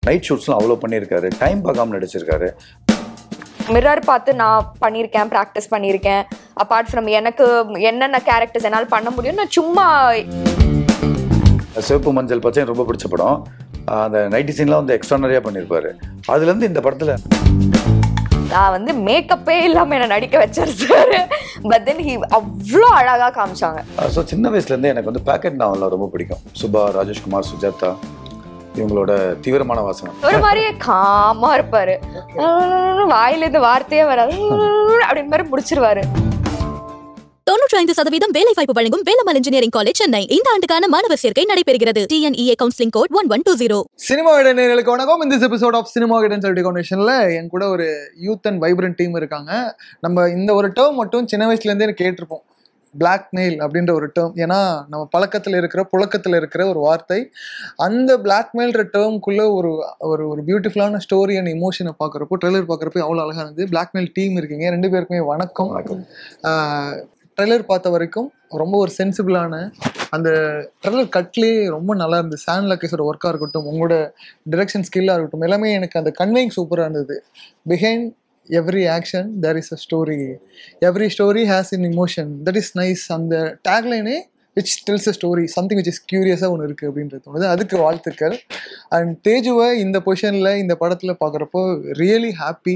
Night ஷூட்ஸ்லாம் அவ்வளோ பண்ணியிருக்காரு, time பார்க்காம நடிச்சிருக்காரு. மிரர் பார்த்து நான் பண்ணியிருக்கேன், ப்ராக்டிஸ் பண்ணியிருக்கேன். அப்பார்ட் ஃப்ரம் எனக்கு என்னென்ன கேரக்டர்ஸ் என்னால் பண்ண முடியும், நான் சும்மா சிவப்பு மஞ்சள் பச்சை ரொம்ப பிடிச்ச படம். அந்த நைட்டி சீன்லாம் வந்து எக்ஸ்ட்ரானரியாக பண்ணியிருப்பாரு. அதுலேருந்து இந்த படத்தில் நான் வந்து மேக்கப்பே இல்லாமல் என்னை நடிக்க வச்சார் சார். பட் தென் அவ்வளோ அழகாக காமிச்சாங்க. ஸோ சின்ன வயசுலேருந்தே எனக்கு வந்து பேக்கெட் நாவல்லாம் ரொம்ப பிடிக்கும். சுபா, ராஜேஷ்குமார், சுஜாதா இவங்களோட தீவிரமான வாசனம். ஒரு மாதிரியே காமா இருப்பாரு, வாயிலிருந்து வார்த்தையே வராது அப்படின்னு மாதிரி முடிச்சிருவாரு. 95% வேலை வாய்ப்பு வழங்கும் வேலம்மாள் இன்ஜினியரிங் காலேஜ் சென்னை. இந்த ஆண்டுக்கான மாணவர் சேர்க்கை நடைபெறுகிறது. TNEA counselling code 1120. சினிமா நேயர்களுக்கு வணக்கம். இந்த எபிசோட் ஆஃப் சினிமா கவுண்டேஷன்ல என் கூட ஒரு யூத் அண்ட் வைப்ரண்ட் டீம் இருக்காங்க. நம்ம இந்த ஒரு டேர்ம் மட்டும் சின்ன வயசுல இருந்தே கேட்டிருப்போம், பிளாக்மெயில் அப்படின்ற ஒரு டேர்ம். ஏன்னா நம்ம புழக்கத்தில் இருக்கிற ஒரு வார்த்தை. அந்த பிளாக்மெயில்ற டேர்முக்குள்ள ஒரு ஒரு ஒரு பியூட்டிஃபுல்லான ஸ்டோரி அண்ட் இமோஷனை பார்க்குறப்போ, ட்ரெய்லர் பார்க்குறப்போ அவ்வளோ அழகாக இருந்தது. பிளாக்மெயில் டீம் இருக்கீங்க, ரெண்டு பேருக்குமே வணக்கம். ட்ரெய்லர் பார்த்த வரைக்கும் ரொம்ப ஒரு சென்சிபிளான அந்த ட்ரெய்லர் கட்லேயே ரொம்ப நல்லா இருந்தது. சான் லக்கேஸோட ஒர்க்காக இருக்கட்டும், உங்களோட டிரெக்ஷன் ஸ்கில்லாக இருக்கட்டும், எல்லாமே எனக்கு அந்த கன்வேயிங் சூப்பராக இருந்தது. Behind every action there is a story, every story has an emotion, that is nice. அந்த tagline which tells a story, something which is curious ஒன்று இருக்குது அப்படின்றது தோணுது. அதுக்கு வாழ்த்துக்கள். அண்ட் தேஜுவை இந்த பொசிஷனில் இந்த படத்தில் பார்க்குறப்போ ரியலி ஹாப்பி.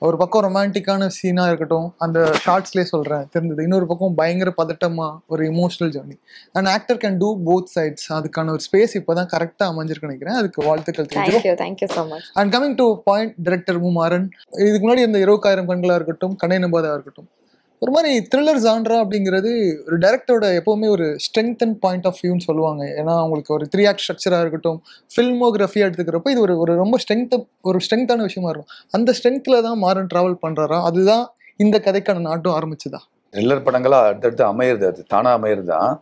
ஒரு பக்கம் ரொமான்டிக்கான சீனாக இருக்கட்டும், அந்த ஷார்ட்ஸ்லேயே சொல்கிறேன் தெரிஞ்சது. இன்னொரு பக்கம் பயங்கர பதட்டமாக ஒரு emotional journey. And actor can do both sides. அதுக்கான ஒரு ஸ்பேஸ் இப்போ தான் கரெக்டாக அமைஞ்சிருக்கு நினைக்கிறேன். அதுக்கு வாழ்த்துக்கள் Teju. Thank you so much. And coming to point, director Maran. இதுக்கு முன்னாடி இந்த 20,000 கண்களாக இருக்கட்டும், கண்ணை நம்பாதா இருக்கட்டும், ஒரு மாதிரி த்ரில்லர் ஜான்ரா அப்படிங்கிறது ஒரு டைரக்டரோட எப்போவுமே ஒரு ஸ்ட்ரென்த் அண்ட் பாயிண்ட் ஆஃப் வியூன்னு சொல்லுவாங்க. ஏன்னா அவங்களுக்கு ஒரு 3 ஆக்ட் ஸ்ட்ரக்சராக இருக்கட்டும், ஃபில்மோகிராஃபியாக எடுத்துக்கிறப்போ இது ஒரு ரொம்ப ஸ்ட்ரென்த்தான விஷயமா இருக்கும். அந்த ஸ்ட்ரென்த்தில் தான் மாறன் ட்ராவல் பண்ணுறாரா? அதுதான் இந்த கதைக்கான நாட்டும் ஆரம்பிச்சுதா? த்ரில்லர் படங்களாக அடுத்தடுத்து அமையிறது, அது தானாக அமையிறது தான்.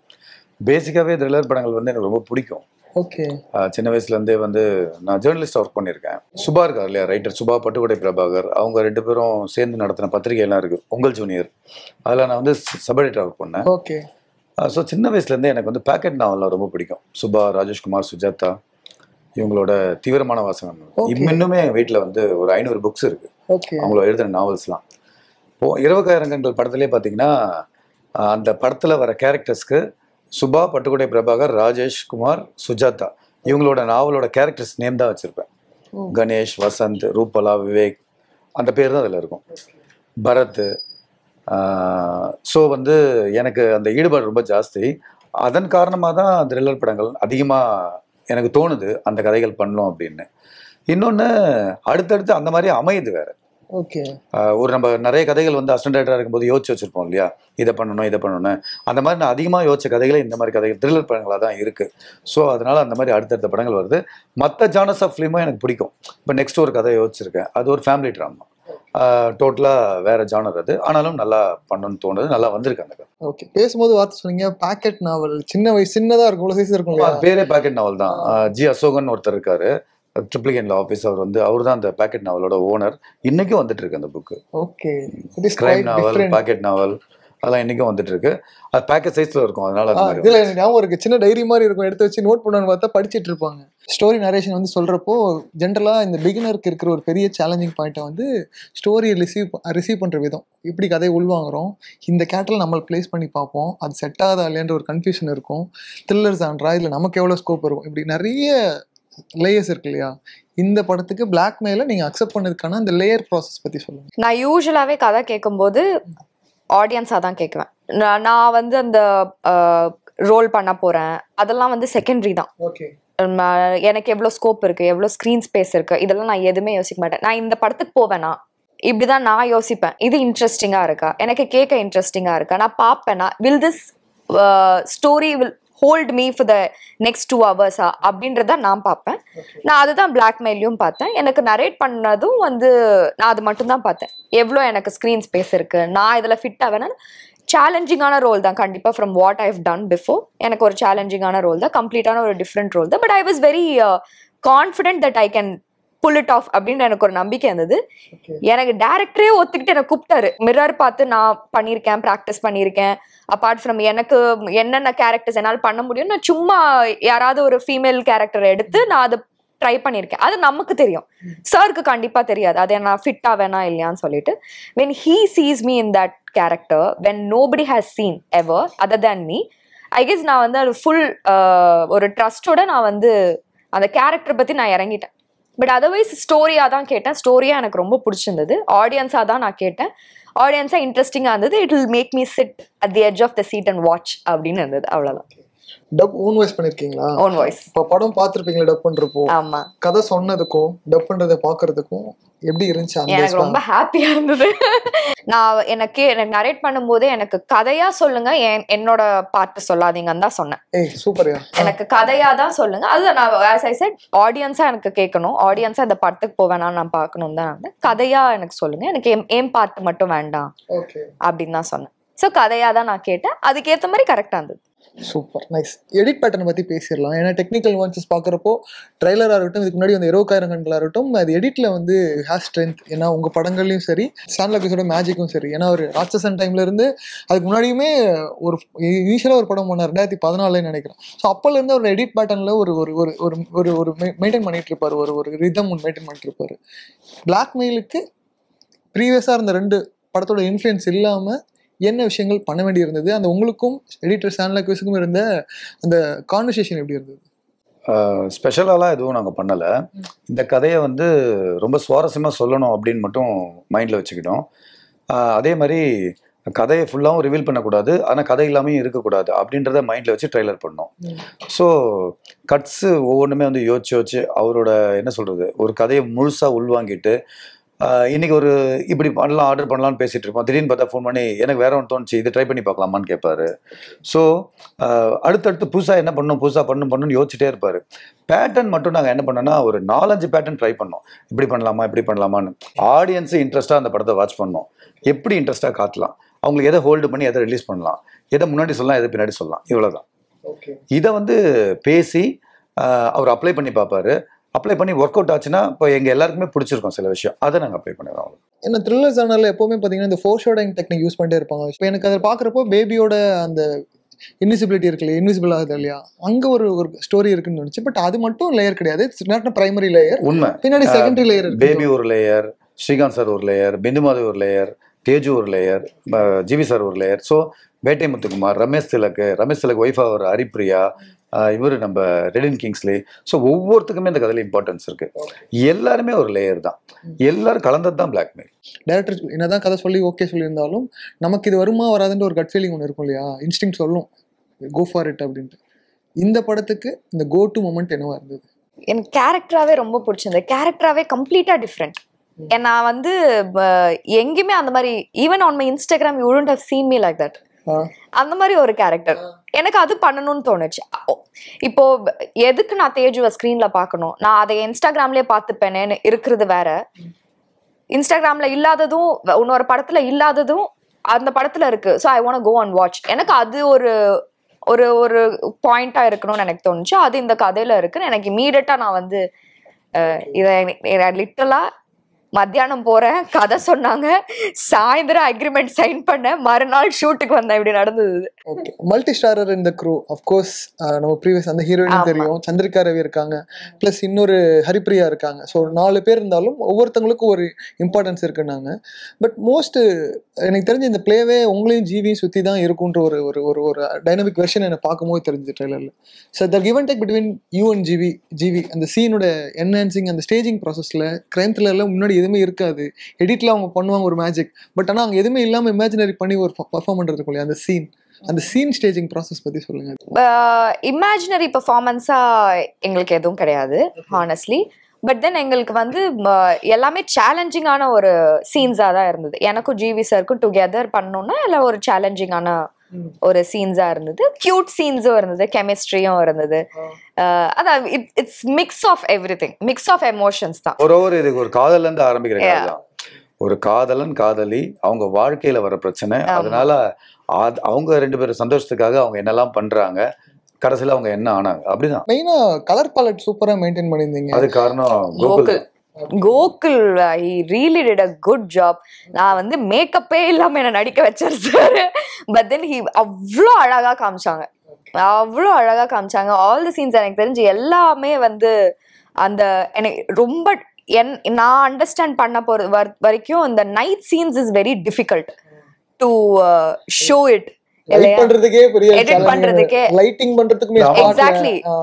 பேசிக்காகவே த்ரில்லர் படங்கள் வந்து எனக்கு ரொம்ப பிடிக்கும். ஓகே. சின்ன வயசுலேருந்தே வந்து நான் ஜேர்னலிஸ்ட் ஒர்க் பண்ணியிருக்கேன். சுபா இருக்கார் இல்லையா, ரைட்டர் சுபா, பட்டுக்கோட்டை பிரபாகர், அவங்க 2 பேரும் சேர்ந்து நடத்தின பத்திரிகைலாம் இருக்குது, உங்கள் ஜூனியர். அதில் நான் வந்து சப் எடிட்டர் ஒர்க் பண்ணேன். ஓகே. ஸோ சின்ன வயசுலேருந்தே எனக்கு வந்து பேக்கெட் நாவல்லாம் ரொம்ப பிடிக்கும். சுபா, ராஜேஷ்குமார், சுஜாதா இவங்களோட தீவிரமான வாசகம். இன்னுமே எங்கள் வீட்டில் வந்து ஒரு 500 புக்ஸ் இருக்குது அவங்கள எழுதின நாவல்ஸ்லாம். இப்போது 20,000 கண்கள் படத்துலேயே பார்த்தீங்கன்னா அந்த படத்தில் வர கேரக்டர்ஸ்க்கு சுபா, பட்டுக்கோட்டை பிரபாகர், ராஜேஷ்குமார், சுஜாதா இவங்களோட நாவலோட கேரக்டர்ஸ் நேம் தான் வச்சுருப்பேன். கணேஷ், வசந்த், ரூபலா, விவேக் அந்த பேர் தான் அதில் இருக்கும், பரத். ஸோ வந்து எனக்கு அந்த ஈடுபாடு ரொம்ப ஜாஸ்தி. அதன் காரணமாக தான் த்ரில்லர் படங்கள் அதிகமாக எனக்கு தோணுது, அந்த கதைகள் பண்ணணும் அப்படின்னு. இன்னொன்று அடுத்தடுத்து அந்த மாதிரி அமையுது வேறு. ஓகே. ஒரு நம்ம நிறைய கதைகள் வந்து அசிஸ்டன்ட் டைரக்டராக இருக்கும்போது யோசிச்சு வச்சிருப்போம் இல்லையா, இதை பண்ணணும். அந்த மாதிரி நான் அதிகமாக யோசிச்ச கதைகளே இந்த மாதிரி கதைகள் த்ரில்லர் படங்களாக தான் இருக்குது. ஸோ அதனால் அந்த மாதிரி அடுத்தடுத்த படங்கள் வருது. மற்ற ஜானர்ஸ் ஆஃப் ஃபிலிமும் எனக்கு பிடிக்கும். இப்போ நெக்ஸ்ட் ஒரு கதை யோசிச்சிருக்கேன், அது ஒரு ஃபேமிலி ட்ராமா, டோட்டலாக வேறு ஜானர் அது. ஆனாலும் நல்லா பண்ணணும்னு தோணுது, நல்லா வந்திருக்கு அந்த கதை. ஓகே. பேசும்போது வார்த்தை சொன்னீங்க பேக்கெட் நாவல். சின்னதாக இருக்கும், இவ்வளோ சைஸ் இருக்கும். பேரே பேக்கெட் நாவல் தான். ஜி அசோகன் ஒருத்தர் இருக்காரு, ட்ரிப்ளிகேன்ல ஆஃபீஸ். அவர் தான் அந்த பேக்கெட் நாவலோட ஓனர். இன்னைக்கும் வந்துட்டு இருக்கு அந்த book. Okay. Crime novel, pocket novel அதெல்லாம் இன்னைக்கும் வந்துட்டு இருக்கு. அது பேக்கெட் சைஸ்ல இருக்கும். அதனால இதுல ஞாபகம் இருக்கு, சின்ன டைரி மாதிரி இருக்கும், எடுத்து வச்சு நோட் பண்ணணும்னு பார்த்தா படிச்சுட்டு இருப்பாங்க. ஸ்டோரி நரேஷன் வந்து சொல்றப்போ ஜென்ரலா இந்த பிகினருக்கு இருக்கிற ஒரு பெரிய சேலஞ்சிங் பாயிண்ட்டை வந்து ஸ்டோரியை ரிசீவ் பண்ற விதம். இப்படி கதையை உள்வாங்குறோம், இந்த கேட்டில் நம்ம பிளேஸ் பண்ணி பார்ப்போம், அது செட் ஆகுதா இல்லையன்ற ஒரு கன்ஃபியூஷன் இருக்கும். த்ரில்லர் ஜான்ரா, இதில் நமக்கு எவ்வளோ ஸ்கோப் இருக்கும், இப்படி நிறைய லேயர்ஸ் இருக்கு இல்லையா? இந்த படத்துக்கு பிளாக்மெயிலை நீங்கள் அக்செப்ட் பண்ணதுக்கான அந்த லேயர் ப்ராசஸ் பற்றி சொல்லுங்கள். நான் யூஸ்வலாகவே கதை கேட்கும்போது ஆடியன்ஸாக தான் கேட்குவேன். நான் வந்து அந்த ரோல் பண்ண போகிறேன் அதெல்லாம் வந்து செகண்டரி தான். ஓகே. எனக்கு எவ்வளோ ஸ்கோப் இருக்குது, எவ்வளோ ஸ்க்ரீன் ஸ்பேஸ் இருக்குது, இதெல்லாம் நான் எதுவுமே யோசிக்க மாட்டேன். நான் இந்த படத்துக்கு போவேன்னா இப்படிதான் நான் யோசிப்பேன், இது இன்ட்ரெஸ்டிங்காக இருக்கா, எனக்கு கேட்க இன்ட்ரெஸ்டிங்காக இருக்கா, நான் பார்ப்பேன்னா will this story will hold me for the next 2 hours அப்படின்றத நான் பார்ப்பேன். நான் அதுதான் பிளாக்மெயிலையும் பார்த்தேன். எனக்கு நரேட் பண்ணதும் வந்து நான் அது மட்டும்தான் பார்த்தேன். எவ்வளோ எனக்கு ஸ்க்ரீன் ஸ்பேஸ் இருக்குது, நான் இதில் ஃபிட் ஆவேன்னா. சேலஞ்சிங்கான ரோல் தான் கண்டிப்பாக, from what I have done before. எனக்கு ஒரு சேலஞ்சிங்கான ரோல் தான், கம்ப்ளீட்டான ஒரு டிஃப்ரெண்ட் ரோல் தான். But I was very confident that I can pull it off அப்படின்னு எனக்கு ஒரு நம்பிக்கை இருந்தது. எனக்கு டேரக்டரே ஒத்துக்கிட்டு எனக்கு கூப்பிட்டாரு. மிரர் பார்த்து நான் பண்ணியிருக்கேன், ப்ராக்டிஸ் பண்ணியிருக்கேன். அப்பார்ட் ஃப்ரம் எனக்கு என்னென்ன கேரக்டர்ஸ் என்னால் பண்ண முடியும், நான் சும்மா யாராவது ஒரு ஃபீமேல் கேரக்டரை எடுத்து நான் அதை ட்ரை பண்ணியிருக்கேன். அது நமக்கு தெரியும், சாருக்கு கண்டிப்பா தெரியாது அது நான் ஃபிட்டா வேணா இல்லையான்னு சொல்லிட்டு. when he sees me in that character when nobody has seen ever other than me, I guess நான் வந்து அது ஃபுல் ஒரு ட்ரஸ்டோட நான் வந்து அந்த கேரக்டர் பத்தி நான் இறங்கிட்டேன். பட் அதர்வைஸ் ஸ்டோரியா தான் கேட்டேன். ஸ்டோரியா எனக்கு ரொம்ப பிடிச்சிருந்தது. ஆடியன்ஸா தான் நான் கேட்டேன். ஆடியன்ஸா இன்ட்ரெஸ்டிங்கா இருந்தது. It will make me sit at the edge of the seat and watch அப்படின்னு இருந்தது. அவ்வளவுதான். டப் ஓன் வாய்ஸ் பண்ணிருக்கீங்களா? Own voice. இப்போ படம் பார்த்துருப்பீங்களா டப் பண்றப்போ? ஆமா. கதை சொன்னதுக்கும் டப் பண்றதை பாக்குறதுக்கும் எப்படி இருந்துச்சு? எனக்கு ரொம்ப ஹாப்பியா இருந்தது. நான் எனக்கு நரேட் பண்ணும்போதே எனக்கு கதையா சொல்லுங்க, என்னோட பார்ட் சொல்லாதீங்கன்னு தான் சொன்னேன். சூப்பர்யா. எனக்கு கதையா தான் சொல்லுங்க. அதுதான் நான் as I said ஆடியன்ஸா எனக்கு கேட்கணும், ஆடியன்ஸா இந்த படத்துக்கு போவேனா நான் பார்க்கணும் தான். கதையா எனக்கு சொல்லுங்க, எனக்கு ஏன் பார்ட் மட்டும் வேண்டாம் அப்படின்னு தான் சொன்னேன். ஸோ கதையா தான் நான் கேட்டேன். அதுக்கேற்ற மாதிரி கரெக்டா இருந்தது. Super nice. எடிட் பேட்டர்னை பற்றி பேசிடலாம். ஏன்னா டெக்னிக்கல் வான்சஸ் பார்க்குறப்போ ட்ரைலராக இருக்கட்டும், இதுக்கு முன்னாடி வந்து 20,000 கண்களாக இருக்கட்டும், அது எடிட்டில் வந்து ஹேஸ் ஸ்ட்ரென்த். ஏன்னா உங்கள் படங்கள்லையும் சரி, ஸ்டான்லோட மேஜிக்கும் சரி. ஏன்னா ஒரு ராட்சசன் டைம்லேருந்து அதுக்கு முன்னாடியுமே ஒரு இனிஷியலாக ஒரு படம் பண்ணார் 2014 நினைக்கிறேன். ஸோ அப்போலேருந்து ஒரு எடிட் பேட்டர்னில் ஒரு ஒரு ஒரு ஒரு ஒரு மெயின்டைன் பண்ணிட்டு இருப்பார், ஒரு ஒரு ரிதம் மெயின்டைன் பண்ணிட்டு இருப்பார். பிளாக்மெயிலுக்கு ப்ரீவியஸாக இருந்த 2 படத்தோட இன்ஃப்ளூயன்ஸ் இல்லாமல் என்ன விஷயங்கள் பண்ண வேண்டி இருந்தது? அந்த உங்களுக்கும் எடிட்டர் சான்லாக்விஸுக்கும் இருந்த அந்த கான்வர்சேஷன் எப்படி இருந்தது? ஸ்பெஷலாலாம் எதுவும் நாங்கள் பண்ணலை. இந்த கதையை வந்து ரொம்ப சுவாரஸ்யமாக சொல்லணும் அப்படின்னு மட்டும் மைண்டில் வச்சுக்கிட்டோம். அதே மாதிரி கதையை ஃபுல்லாகவும் ரிவீல் பண்ணக்கூடாது, ஆனால் கதை இல்லாமையும் இருக்கக்கூடாது அப்படின்றத மைண்டில் வச்சு ட்ரெய்லர் பண்ணோம். ஸோ கட்ஸு ஒவ்வொன்றுமே வந்து யோசிச்சு அவரோட என்ன சொல்கிறது, ஒரு கதையை முழுசாக உள்வாங்கிட்டு இன்னைக்கு ஒரு இப்படி பண்ணலாம் ஆர்டர் பண்ணலான்னு பேசிகிட்டு இருப்போம். திடீர்னு பார்த்தா ஃபோன் பண்ணி எனக்கு வேற ஒன்று தோணுச்சு, இது ட்ரை பண்ணி பார்க்கலாமான்னு கேட்பாரு. ஸோ அடுத்தடுத்து புதுசாக என்ன பண்ணணும், புதுசாக பண்ணணும்னு யோசிச்சுட்டே இருப்பார். பேட்டர்ன் மட்டும் நாங்கள் என்ன பண்ணோன்னா ஒரு 4-5 பேட்டர்ன் ட்ரை பண்ணோம். இப்படி பண்ணலாமான்னு ஆடியன்ஸு இன்ட்ரெஸ்ட்டாக அந்த படத்தை வாட்ச் பண்ணோம். எப்படி இன்ட்ரெஸ்ட்டாக காட்டலாம், அவங்களுக்கு எதை ஹோல்டு பண்ணி எதை ரிலீஸ் பண்ணலாம், எதை முன்னாடி சொல்லலாம் எதை பின்னாடி சொல்லலாம், இவ்வளோதான். இதை வந்து பேசி அவர் அப்ளை பண்ணி பார்ப்பாரு. அப்ளை பண்ணி ஒர்க் அவுட் ஆச்சுன்னா இப்போ எங்கள் எல்லாருக்குமே பிடிச்சிருக்கோம் சில விஷயம், அதை நாங்கள் அப்ளை பண்ணிடுறோம். ஏன்னா த்ரில்லர் ஜானரில் எப்போவுமே பார்த்தீங்கன்னா இந்த ஃபோர்ஷேடிங் டெக்னிக் யூஸ் பண்ணிட்டே இருப்பாங்க. இப்போ எனக்கு அதை பார்க்குறப்போ பேபியோட அந்த இன்விசிபிலிட்டி இருக்கு இல்லையா, இன்விசிபிள் ஆகுது இல்லையா, அங்கே ஒரு ஸ்டோரி இருக்குன்னு நினச்சி. பட் அது மட்டும் லேயர் கிடையாது, இட்ஸ் நாட் பிரைமரி லேயர். உண்மை. பின்னாடி செகண்டரி லேயர். பேபி ஒரு லேயர், ஸ்ரீகாந்த் சார் ஒரு லேயர், பிந்துமாதவி ஒரு லேயர், தேஜு ஒரு லேயர், ஜிவி சார் ஒரு லேயர். ஸோ வேட்டை முத்துக்குமார், ரமேஷ் திலக் ஒய்ஃப் அவர் ஹரிப்ரியா, இவர் நம்ம ரெடின் கிங்ஸ்லி. ஸோ ஒவ்வொருத்துக்குமே இந்த கதையில் இம்பார்ட்டன்ஸ் இருக்கு. எல்லாருமே ஒரு லேயர் தான், எல்லாரும் கலந்தது தான் பிளாக்மெயில். டேரக்டர் என்னதான் கதை சொல்லி ஓகே சொல்லியிருந்தாலும் நமக்கு இது வருமா வராதுன்ற ஒரு கட் ஃபீலிங் ஒன்று இருக்கும் இல்லையா, இன்ஸ்டிங் சொல்லும் கோ ஃபார் இட் அப்படின்ட்டு. இந்த படத்துக்கு இந்த கோ டு மொமெண்ட் என்னவா இருந்தது? எனக்கு கேரக்டராகவே ரொம்ப பிடிச்சிருந்தது. கேரக்டராகவே கம்ப்ளீட்டாக டிஃப்ரெண்ட். நான் வந்து எங்கேயுமே அந்த மாதிரி, even on my Instagram you wouldn't have seen me like that. அந்த மாதிரி ஒரு கேரக்டர் எனக்கு அது பண்ணணும்னு தோணுச்சு. இப்போ எதுக்கு நான் தேஜுவை ஸ்க்ரீன்ல பார்க்கணும், நான் அதை இன்ஸ்டாகிராம்லேயே பார்த்துப்பேனேன்னு இருக்கிறது வேற. இன்ஸ்டாகிராம்ல இல்லாததும் இன்னொரு படத்துல இல்லாததும் அந்த படத்துல இருக்கு. So I want go and watch. எனக்கு அது ஒரு ஒரு ஒரு பாயிண்டா இருக்கணும்னு எனக்கு தோணுச்சு. அது இந்த கதையில இருக்குன்னு எனக்கு இமீடியட்டா நான் வந்து இதை லிட்டரலா மத்தியானம் போறேன், கதை சொன்னாங்க, சாயந்தரம் அக்ரிமெண்ட் சைன் பண்ணேன், மறுநாள் ஷூட்டுக்கு வந்தேன். இப்படி நடந்தது. ஓகே. மல்டி ஸ்டாரர் இந்த க்ரூ ஆஃப்கோர்ஸ் நம்ம ப்ரீவியஸ் அந்த ஹீரோயின் தெரியும், சந்திரிகா ரவி இருக்காங்க, ப்ளஸ் இன்னொரு ஹரிப்ரியா இருக்காங்க. ஸோ 4 பேர் இருந்தாலும் ஒவ்வொருத்தவங்களுக்கும் ஒரு இம்பார்ட்டன்ஸ் இருக்குன்னாங்க. பட் மோஸ்ட் எனக்கு தெரிஞ்ச இந்த பிளேவே உங்களையும் ஜிவியும் சுற்றி தான் இருக்குன்ற ஒரு ஒரு ஒரு டைனமிக் வெர்ஷன் எனக்கு பார்க்கும்போது தெரிஞ்சு ட்ரெய்லரில். So the give and take between you and GV அந்த சீனோட என்ஹான்சிங், அந்த ஸ்டேஜிங் ப்ராசஸில் கிரைம் த்ரில்லரில் முன்னாடி எதுவுமே இருக்காது. எடிட்ல அவங்க பண்ணுவாங்க ஒரு மேஜிக், பட் ஆனால் அங்கே எதுவுமே இல்லாமல் இமேஜினரி பண்ணி ஒரு பர்ஃபார்ம் பண்ணுறது இருக்கும் இல்லையா, அந்த சீன் ஸ்டேஜிங் ப்ராசஸ் பற்றி சொல்லுங்க. இமேஜினரி பெர்ஃபார்மன்ஸா எங்களுக்கு எதுவும் கிடையாது ஹானஸ்ட்லி. பட் தென் எங்களுக்கு வந்து எல்லாமே சேலஞ்சிங்கான ஒரு சீன்ஸாக தான் இருந்தது. எனக்கும் ஜிவி சாருக்கும் டுகெதர் பண்ணோன்னா எல்லாம் ஒரு சேலஞ்சிங்கான ஒரு சீன்ஸா இருந்தது. கியூட் சீன்ஸும் இருந்தது, கெமிஸ்ட்ரியும் இருந்தது. அதான் it's mix of everything, mix of emotions தான். ஒரு இதுக்கு ஒரு காதல்ல இருந்து ஆரம்பிக்கிறேன். ஒரு காதலன் காதலி அவங்க வாழ்க்கையில வர பிரச்சனை, அதனால அவங்க 2 பேரும் சந்தோஷத்துக்காக அவங்க என்னெல்லாம் பண்றாங்க, கடைசியில அவங்க என்ன ஆனாங்க, அப்படிதான். மெயினா கலர் பாலட் சூப்பரா மெயின்டைன் பண்ணியிருந்தீங்க. அது காரணம் Gokul. he really did a good job. நான் வந்து மேக்கப்பே இல்லாம என்ன நடிக்க வச்சாரு சார். பட் தென் அவ்வளோ அழகா காமிச்சாங்க. ஆல் தி சீன்ஸ் எனக்கு தெரிஞ்சு எல்லாமே வந்து அந்த எனக்கு ரொம்ப நான் அண்டர்ஸ்டாண்ட் பண்ண போற வரைக்கும் இந்த night scenes is very difficult to show it பண்றதுக்கே பெரிய எடிட் பண்றதுக்கே லைட்டிங் பண்றதுக்கு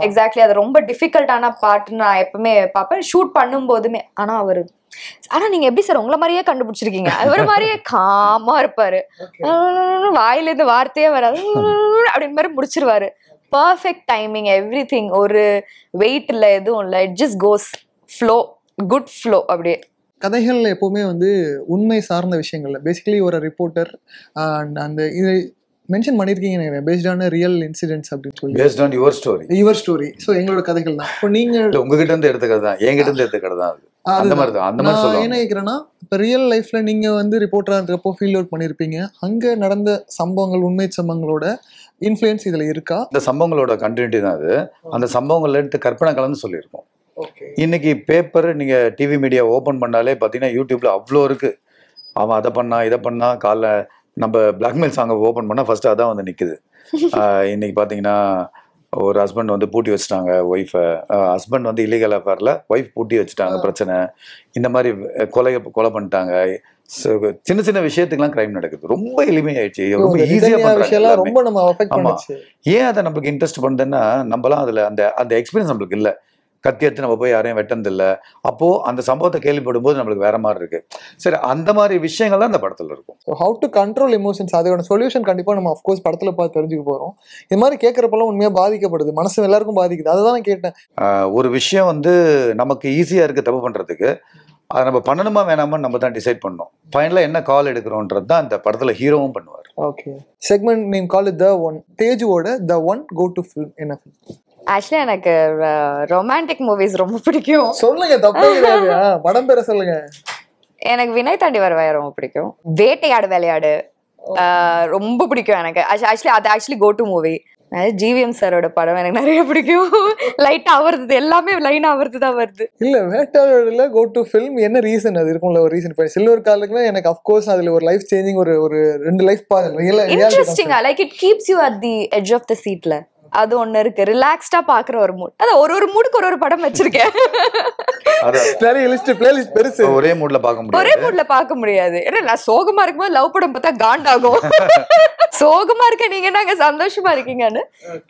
எக்ஸாக்ட்லி அது ரொம்ப டிஃபிகல்ட்டான பார்ட்னு நான் எப்பவுமே பார்ப்பேன் ஷூட் பண்ணும் போதுமே. ஆனா நீங்க எப்படி சார் உங்களை மாதிரியே கண்டுபிடிச்சிருக்கீங்க, அவரை மாதிரியே காமா இருப்பாரு, வாயில இருந்து வார்த்தையே வராது அப்படின்னு மாதிரி முடிச்சிருவாரு. பர்ஃபெக்ட் டைமிங், எவ்ரி திங், ஒரு வெயிட் இல்ல எதுவும் இல்ல, it just cos flow, good flow. அப்படியே கதைகள்ல எப்பவுமே வந்து உண்மை சார்ந்த விஷயங்கள்ல பேசிக்கலி ஒரு ரிப்போர்ட்டர் அந்த இது மென்ஷன் பண்ணிருக்கீங்க நினைக்கிறேன், பேஸ்ட் ஆன் ரியல் இன்சிடென்ட்ஸ் அப்படின்னு சொல்லி. Based on your story. So எங்களோட கதைகள் தான். இப்போ நீங்க உங்ககிட்ட இருந்து எடுத்துக்கிறது தான், என்கிட்ட இருந்து எடுத்துக்கிறது தான். அந்த மாதிரி தான். அந்த மாதிரி சொல்லுவாங்க. என்ன கேட்குறேன்னா, இப்போ ரியல் லைஃப்ல நீங்க வந்து ரிப்போர்ட்டரா இருக்கப்போ ஃபீல்ட் ஒர்க் பண்ணிருப்பீங்க, அங்க நடந்த சம்பவங்கள், உண்மை சம்பவங்களோட இன்ஃப்ளூயன்ஸ் இதுல இருக்கா? இந்த சம்பவங்களோட கண்டினியூட்டி தான் அது. அந்த சம்பவங்கள் எடுத்து கற்பனை கலந்து சொல்லியிருக்கோம். இன்னைக்கு பேப்பர் நீங்க டிவி மீடியா ஓபன் பண்ணாலே பாத்தீங்கன்னா யூடியூப்ல அவ்வளோ இருக்கு. அவன் அதை பண்ணா இதை பண்ணா, காலைல நம்ம பிளாக்மெயில் சாங்கை ஓப்பன் பண்ணால் ஃபர்ஸ்ட் அதான் வந்து நிற்குது. இன்னைக்கு பார்த்தீங்கன்னா ஒரு ஹஸ்பண்ட் வந்து பூட்டி வச்சுட்டாங்க ஒய்ஃபை, ஹஸ்பண்ட் வந்து இல்லீகல் அஃபேரில் ஒய்ஃப் பூட்டி வச்சுட்டாங்க, பிரச்சனை. இந்த மாதிரி கொலை பண்ணிட்டாங்க. சின்ன சின்ன விஷயத்துக்குலாம் கிரைம் நடக்குது. ரொம்ப எளிமையாயிடுச்சு, ரொம்ப ஈஸியா பண்றாங்க. ஆமா, ஏன் அதை நம்மளுக்கு இன்ட்ரெஸ்ட் பண்ணுதுன்னா, நம்மளாம் அதுல அந்த எக்ஸ்பீரியன்ஸ் நம்மளுக்கு இல்லை. கத்தி எடுத்து நம்ம போய் யாரையும் வெட்டதில்லை. அப்போ அந்த சம்பவத்தை கேள்விப்படும் போது நம்மளுக்கு வேற மாதிரி இருக்கு. சரி, அந்த மாதிரி விஷயங்கள் தான் அந்த படத்துல இருக்கும். ஹவு டு கண்ட்ரோல் எமோஷன்ஸ், அதோட சொல்யூஷன் கண்டிப்பா நம்ம அஃப்கோர்ஸ் படத்துல பார்த்து தெரிஞ்சுக்க போறோம். இது மாதிரி கேட்கறப்பெல்லாம் உண்மையா பாதிக்கப்படுது, மனசு எல்லாருக்கும் பாதிக்குது. அதுதான் நான் கேட்டேன். ஒரு விஷயம் வந்து நமக்கு ஈஸியா இருக்கு தப்பு பண்றதுக்கு, அதை நம்ம பண்ணணுமா வேணாமான்னு நம்ம தான் டிசைட் பண்ணணும். ஃபைனலாக என்ன கால் எடுக்கிறோன்றது தான் இந்த படத்துல ஹீரோவும் பண்ணுவார். Okay, segment name call the one. தேஜுவோட the one go to film என்ன ஃபிலிம்? ஆக்சுவலி எனக்கு ரொமான்டிக் மூவிஸ் ரொம்ப பிடிக்கும். சொல்லுங்க, தப்பே கிடையாது, படம் பேரை சொல்லுங்க. எனக்கு வினய் தாண்டி வருவாயா ரொம்ப பிடிக்கும். வேட்டையாடு விளையாடு ரொம்ப பிடிக்கும் எனக்கு. Actually go to movie. GVM சாரோட படம் எனக்கு நிறைய பிடிக்கும். லைட்டா அவர்து எல்லாமே லைனா அவர்து தான் வருது. இல்ல, வேட்டையாடுல கோ டு ஃபிலிம் என்ன ரீசன்? அது இருக்கும்ல ஒரு ரீசன். இப்போ சில்வர் காலுக்குன்னா எனக்கு அஃப்கோர்ஸ் அதுல ஒரு லைஃப் சேஞ்சிங், ஒரு 2 லைஃப் பாருங்க, இன்ட்ரெஸ்டிங்கா, like it keeps you at the edge of the சீட்ல. அது ஒண்ணு இருக்கு, ரிலாக்ஸ்டா பாக்குற ஒரு மூட். அதான் ஒரு மூடுக்கு ஒரு படம் வச்சிருக்கேன். ஒரே மூட்ல பார்க்க முடியாது. ஏன்னா நான் சோகமா இருக்கும்போது லவ் படம் பார்த்தா காண்டாகும். சோகமா இருக்க நீங்க நாங்க சந்தோஷமா இருக்கீங்கன்னு.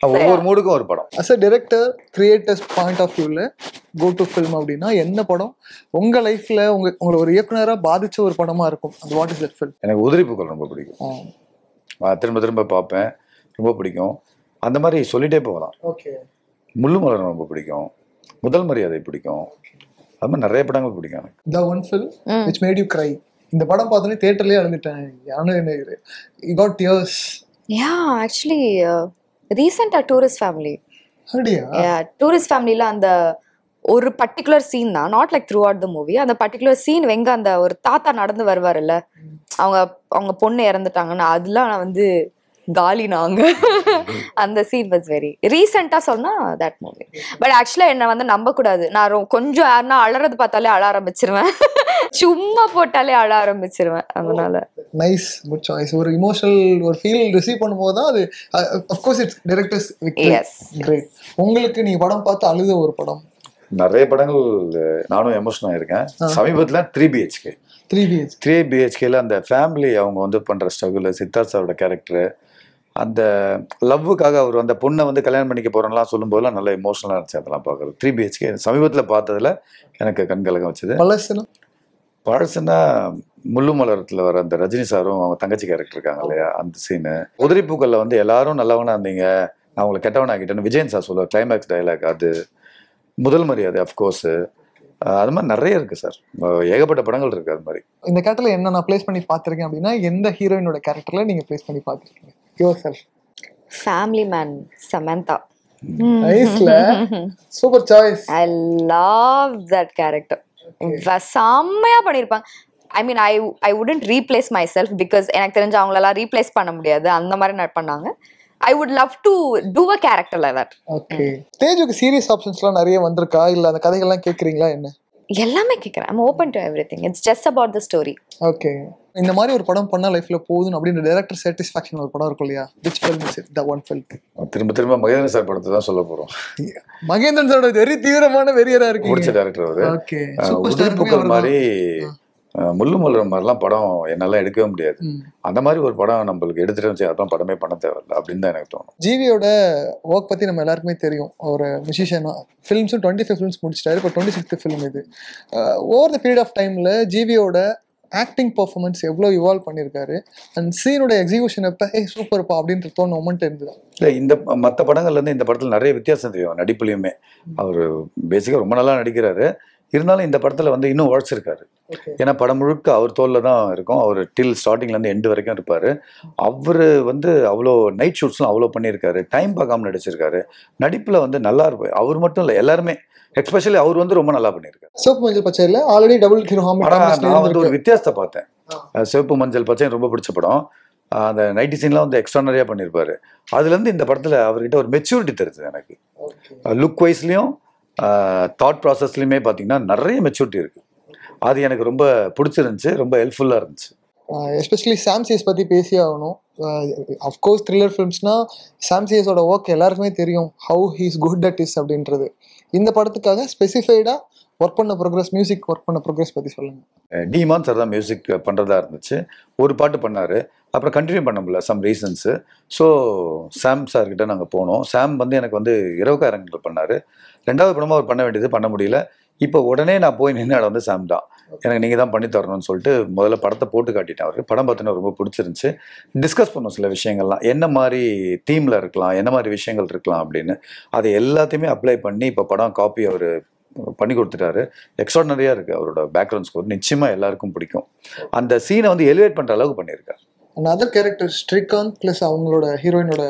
ஒவ்வொரு மூடுக்கும் ஒரு படம். as a director creators point of viewல go to film அப்படின்னா என்ன படம் உங்க லைஃப்ல உங்களை ஒரு இயக்குனரா பாதிச்ச ஒரு படமா இருக்கும்? அது வாட் இஸ் தட் ஃபில்ம்? எனக்கு உதிரிப்பூக்கள் ரொம்ப பிடிக்கும். திரும்ப திரும்ப பார்ப்பேன், ரொம்ப பிடிக்கும். அந்த மாதிரி சொல்லிட்டே போகலாம். முள்ளு மலர் ரொம்ப பிடிக்கும், முதல் மரியாதை பிடிக்கும், அது மாதிரி நிறைய படங்கள் பிடிக்கும் எனக்கு. The one film which made you cry. இந்த படம் பார்த்தோன்னே தியேட்டர்லயே அழுந்துட்டேன். You got tears. Yeah, actually recent tourist family. அப்படியா? Yeah, tourist familyல அந்த ஒரு பர்டிகுலர் சீன் தான், not like through out the movie. அந்த பர்டிகுலர் சீன் வெங்க அந்த ஒரு தாத்தா நடந்து வருவாருல்ல, அவங்க பொண்ணு இறந்துட்டாங்கன்னா அதெல்லாம் நான் வந்து காலி நாங்க. அந்த சீன் வாஸ் வெரி ரீசெண்டா சொன்னா தட் மூவி. பட் ஆக்சுவலா என்ன வந்து நம்ப கூடாது, நான் கொஞ்சம் யாருன்னா அழறது பார்த்தாலே அழ ஆரம்பிச்சிருவேன், சும்மா போட்டாலே அழ ஆரம்பிச்சிருவேன். அதனால நைஸ், குட் சாய்ஸ். ஒரு இமோஷனல் ஒரு ஃபீல் ரிசீவ் பண்ணும்போது தான் அது of course it's director's victory. Yes, great. உங்களுக்கு நீங்க படம் பார்த்து அழுத ஒரு படம்? நிறைய படங்கள் நானும் எமோஷனல் ஆயிருக்கேன். சமீபத்துல 3 BHKல அந்த ஃபேமிலி அவங்க வந்து பண்ற ஸ்ட்ரகிள், சித்தார்த் சாரோட கேரக்டர், அந்த லவ்வுக்காக அவர் அந்த பொண்ணை வந்து கல்யாணம் பண்ணிக்க போறோம்லாம் சொல்லும் போதெல்லாம் நல்ல எமோஷனலா இருந்துச்சு அதெல்லாம் பார்க்கறது. 3 BHK சமீபத்தில் பார்த்ததுல எனக்கு கண்கலங்க வச்சது. பழசுனா முள்ளு மலரத்துல வர அந்த ரஜினி சாரும் அவங்க தங்கச்சி கேரக்டர் இருக்காங்க இல்லையா, அந்த சீனு. உதிரிப்பூக்கள்ல வந்து எல்லாரும் நல்லவனா இருந்தீங்க, நான் உங்களை கெட்டவனா ஆகிட்டேன்னு விஜயன் சார் சொல்லுவார், கிளைமேக்ஸ் டைலாக். அது முதல் மரியாதை அஃப்கோர்ஸ். அது மாதிரி நிறைய இருக்கு சார், ஏகப்பட்ட படங்கள் இருக்கு. அது மாதிரி இந்த கேரக்டர்ல என்ன நான் பிளேஸ் பண்ணி பார்த்திருக்கேன் அப்படின்னா, எந்த ஹீரோயினோட கேரக்டர்ல நீங்க பிளேஸ் பண்ணி பார்த்திருக்கீங்க? Your family man Samantha. நைஸ்ல, super choice. I love that character. செம்மையா பண்ணிருப்பாங்க. I mean I wouldn't replace myself, because எனக்கு தெரிஞ்சு அவங்களெல்லாம் ரீப்ளேஸ் பண்ண முடியாது, அந்த மாதிரி பண்ணாங்க. I would love to do a character like that. Okay. தேஜுக்கு சீரியஸ் ஆப்ஷன்ஸ்லாம் நிறைய வந்திருக்கா, இல்ல அந்த கதைகள்லாம் கேக்குறீங்களா என்ன? எல்லாமே கேட்குறேன். I'm open to everything. It's just about the story. Okay, இந்த மாதிரி ஒரு படம் பண்ணா லைஃப்ல போதும் அப்படின்ற டைரக்டர் சாட்டிஸ்ஃபேக்ஷன் ஒரு படம் இருக்கும் இல்லையா? which film is it, the one film? திரும்ப மகேந்திரன் சார் படத்தை தான் சொல்ல போறோம். மகேந்திரன் சாரோட வெரி தீவிரமான வெறியரா இருக்கு. முடிச்ச டைரக்டர் அவரு. ஓகே, உதிரிப்பூக்கள் மாதிரி முள்ளு மலர் மாதிரிலாம் படம் என்னால எடுக்கவே முடியாது. அந்த மாதிரி ஒரு படம் நம்மளுக்கு எடுத்துட்டு வந்து அதான் படமே பண்ண தேவையில்லை அப்படின்னு தான் எனக்கு தோணும். ஜிவியோட ஒர்க் பத்தி நம்ம எல்லாருக்குமே தெரியும். ஒரு மியூசிஷியனா ஃபிலிம்ஸும் 25 ஃபிலிம்ஸ் முடிச்சிட்டாரு. இப்போ 26th ஃபிலிம் இது. ஓவர் த பீரியட் ஆஃப் டைம்ல ஜிவியோட ஆக்டிங் பர்ஃபார்மன்ஸ் எவ்வளோ இவால்வ் பண்ணியிருக்காரு அண்ட் சீனோட எக்ஸிகியூஷன் எப்போ சூப்பர்ப்பா அப்படின்ற தோணு மொமெண்ட் இருந்தது. இல்லை, இந்த மற்ற படங்கள்லேருந்து இந்த படத்தில் நிறைய வித்தியாசம் தெரியும் நடிப்புலையுமே. அவர் பேசிக்காக ரொம்ப நல்லா நடிக்கிறாரு. இருந்தாலும் இந்த படத்தில் வந்து இன்னும் உழைச்சிருக்காரு. ஏன்னா படம் முழுக்க அவர் தோலில் தான் இருக்கும். அவர் டில் ஸ்டார்டிங்லேருந்து எண்டு வரைக்கும் இருப்பார். அவர் வந்து அவ்வளோ நைட் ஷூட்ஸ்லாம் அவ்வளோ பண்ணியிருக்காரு. டைம் பார்க்காம நடிச்சிருக்காரு. நடிப்பில் வந்து நல்லா இருப்பார். அவர் மட்டும் இல்லை, எல்லாருமே எக்ஸ்பெஷலி அவர் வந்து ரொம்ப நல்லா பண்ணியிருக்காரு. சிவப்பு மஞ்சள் பச்சையில் ஆல்ரெடி டபுள் ஹீரோ. நான் வந்து ஒரு வித்தியாசத்தை பார்த்தேன். சிவப்பு மஞ்சள் பச்சை ரொம்ப பிடிச்ச படம். அந்த நைட்டி சீன்லாம் வந்து எக்ஸ்ட்ரானரியாக பண்ணியிருப்பாரு. அதுலேருந்து இந்த படத்தில் அவர்கிட்ட ஒரு மெச்சூரிட்டி தெரியுது எனக்கு. லுக் வைஸ்லையும் தாட் ப்ராசஸ்லையுமே பார்த்தீங்கன்னா நிறைய மெச்சூரிட்டி இருக்குது. அது எனக்கு ரொம்ப பிடிச்சிருந்துச்சு, ரொம்ப ஹெல்ப்ஃபுல்லாக இருந்துச்சு. எஸ்பெஷலி சாம் சிஎஸ் பற்றி பேசி ஆகணும். அஃப்கோர்ஸ் த்ரில்லர் ஃபிலிம்ஸ்னா சாம் சிஎஸோட ஒர்க் எல்லாருக்குமே தெரியும், how he's good at is அப்படின்றது. இந்த படத்துக்காக ஸ்பெசிஃபைடாக ஒர்க் பண்ண ப்ரோக்ரஸ், மியூசிக் ஒர்க் பண்ண ப்ரோக்ரஸ் பற்றி சொல்லுங்கள். டிமான் சார் தான் மியூசிக் பண்ணுறதா இருந்துச்சு. ஒரு பாட்டு பண்ணார், அப்புறம் கண்டினியூ பண்ண முடியல சம் ரீசன்ஸு. ஸோ சாம் சார்கிட்ட நாங்கள் போனோம். சாம் வந்து எனக்கு வந்து இரவுக்காரங்கள் பண்ணார். 2வது படமாக அவர் பண்ண வேண்டியது பண்ண முடியல. இப்போ உடனே நான் போய் நின்று இடம் வந்து சாம் தான், எனக்கு நீங்கள் தான் பண்ணி தரணும்னு சொல்லிட்டு முதல்ல படத்தை போட்டு காட்டிட்டேன் அவருக்கு. படம் பார்த்தோன்னா ரொம்ப பிடிச்சிருந்துச்சு. டிஸ்கஸ் பண்ணோம் சில விஷயங்கள்லாம், என்ன மாதிரி தீமில் இருக்கலாம், என்ன மாதிரி விஷயங்கள் இருக்கலாம் அப்படின்னு. அதை எல்லாத்தையுமே அப்ளை பண்ணி இப்போ படம் காப்பி அவர் பண்ணி கொடுத்துட்டாரு. எக்ஸ்ட்ராடனரியாக இருக்குது அவரோட பேக்ரவுண்ட் ஸ்கோர். நிச்சயமாக எல்லாருக்கும் பிடிக்கும். அந்த சீனை வந்து எலிவேட் பண்ணுற அளவுக்கு பண்ணியிருக்காரு. அதர் கேரக்டர் ஸ்ரீகாந்த் ப்ளஸ் அவங்களோட ஹீரோயினோட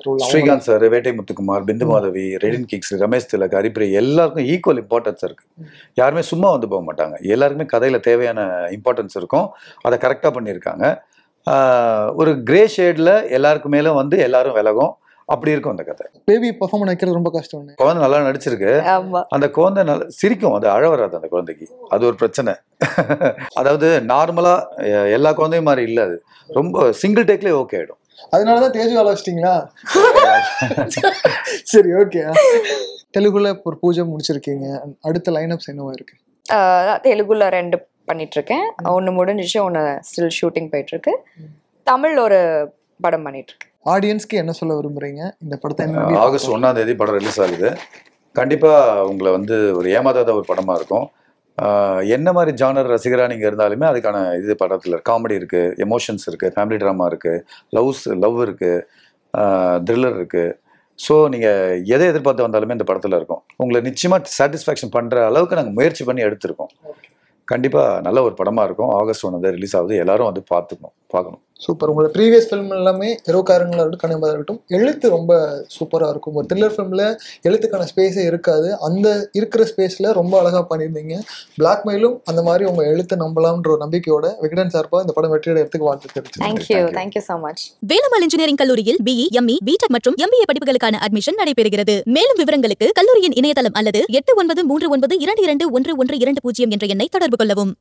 ரோல். ஸ்ரீகாந்த் சார், வேட்டை முத்துக்குமார், பிந்து மாதவி, ரெடின் கிக்ஸ், ரமேஷ் திலக், ஹரிப்ரியா எல்லாருக்கும் ஈக்குவல் இம்பார்ட்டன்ஸ் இருக்கு. யாருமே சும்மா வந்து போக மாட்டாங்க. எல்லாருக்குமே கதையில தேவையான இம்பார்ட்டன்ஸ் இருக்கும். அதை கரெக்டாக பண்ணியிருக்காங்க. ஒரு கிரே ஷேட்ல எல்லாருக்கு மேலும் வந்து எல்லாரும் விலகும், அப்படி இருக்கும் அந்த கதை. பேபி பெர்ஃபார்ம் பண்ண வைக்கிறது ரொம்ப கஷ்டம். குழந்தை நல்லா நடிச்சிருக்கு. அந்த குழந்தை நல்லா சிரிக்கும், அது அழ வராது அந்த குழந்தைக்கு. அது ஒரு பிரச்சனை. அதாவது நார்மலா எல்லா குழந்தையும் மாதிரி இல்லை, அது ரொம்ப சிங்கிள் டேக்லேயே ஓகே ஆயிடும். அதனாலதான் தேஜு ஆலோசிச்சிங்களா? சரி, ஓகே. தெலுங்குல ஒரு பூஜை முடிச்சிருக்கீங்க. அடுத்த லைனப்ஸ் என்னவா இருக்கு? தெலுங்குல 2 பண்ணிட்டு இருக்கேன். 1 முடிஞ்சிச்சு, 1 ஸ்டில் ஷூட்டிங் போயிட்டு இருக்கு. தமிழ் ஒரு படம் பண்ணிட்டு இருக்கேன். ஆடியன்ஸ்க்கு என்ன சொல்ல விரும்புறீங்க? இந்த படத்தை ஆகஸ்ட் 1ஆம் தேதி படம் ரிலீஸ் ஆகுது. கண்டிப்பா உங்களை வந்து ஒரு ஏமாத்தாத ஒரு படமா இருக்கும். என்ன மாதிரி ஜானர் ரசிகராக நீங்கள் இருந்தாலுமே அதுக்கான இது படத்தில் காமெடி இருக்குது, எமோஷன்ஸ் இருக்குது, ஃபேமிலி ட்ராமா இருக்குது, லவ் இருக்குது, த்ரில்லர் இருக்குது. ஸோ நீங்கள் எதை எதிர்பார்த்து வந்தாலுமே இந்த படத்தில் இருக்கும். உங்களை நிச்சயமாக சாட்டிஸ்ஃபேக்ஷன் பண்ணுற அளவுக்கு நாங்கள் முயற்சி பண்ணி எடுத்திருக்கோம். கண்டிப்பாக நல்ல ஒரு படமாக இருக்கும். ஆகஸ்ட் 1 ரிலீஸ் ஆகுது. எல்லாரும் வந்து பார்க்கணும். சூப்பர். உங்களோட ப்ரீவியஸ் ஃபிலிம் எல்லாமே இரவுக்காரங்களாக இருக்கட்டும், கனிமதாக இருக்கட்டும், எழுத்து ரொம்ப சூப்பராக இருக்கும். ஒரு த்ரில்லர் ஃபிலிமில் எழுத்துக்கான ஸ்பேஸே இருக்காது. அந்த இருக்கிற ஸ்பேஸில் ரொம்ப அழகாக பண்ணியிருந்தீங்க. பிளாக்மெயிலும் அந்த மாதிரி உங்கள் எழுத்தை நம்பலாம்ன்ற ஒரு நம்பிக்கையோட விகடன் சார்பாக இந்த படம் வெற்றியடைறதுக்கு வாழ்த்து தெரிவிச்சு. Thank you so much. Velammal engineering கல்லூரியில் BE, ME, BTech மற்றும் MBA படிப்புகளுக்கான அட்மிஷன் நடைபெறுகிறது. மேலும் விவரங்களுக்கு கல்லூரியின் இணையதளம் அல்லது 8939221120 என்ற எண்ணை தொடர்பு கொள்ளவும்.